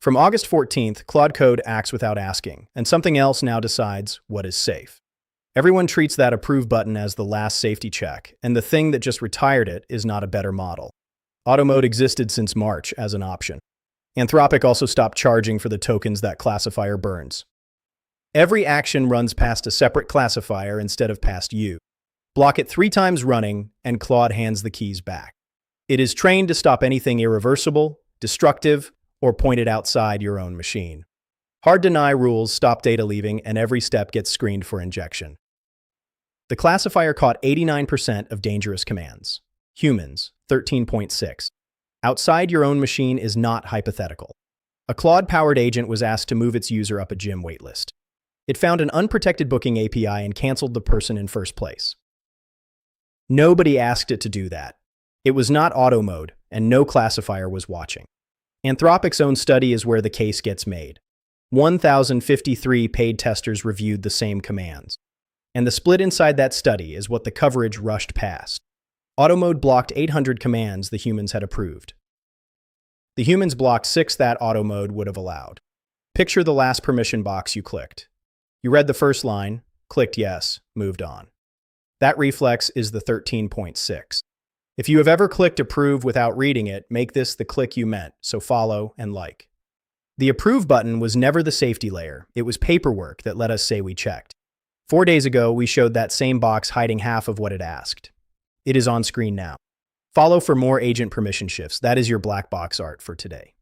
From August 14th, Claude Code acts without asking, and something else now decides what is safe. Everyone treats that approve button as the last safety check, and the thing that just retired it is not a better model. Auto mode existed since March as an option. Anthropic also stopped charging for the tokens that classifier burns. Every action runs past a separate classifier instead of past you. Block it 3 times running, and Claude hands the keys back. It is trained to stop anything irreversible, destructive, or pointed outside your own machine. Hard deny rules stop data leaving, and every step gets screened for injection. The classifier caught 89% of dangerous commands. Humans, 13.6. Outside your own machine is not hypothetical. A Claude-powered agent was asked to move its user up a gym waitlist. It found an unprotected booking API and canceled the person in first place. Nobody asked it to do that. It was not auto mode, and no classifier was watching. Anthropic's own study is where the case gets made. 1,053 paid testers reviewed the same commands. And the split inside that study is what the coverage rushed past. Auto mode blocked 800 commands the humans had approved. The humans blocked 6 that auto mode would have allowed. Picture the last permission box you clicked. You read the first line, clicked yes, moved on. That reflex is the 13.6. If you have ever clicked approve without reading it, make this the click you meant, so follow and like. The approve button was never the safety layer. It was paperwork that let us say we checked. 4 days ago, we showed that same box hiding half of what it asked. It is on screen now. Follow for more agent permission shifts. That is your BlackBoxArt for today.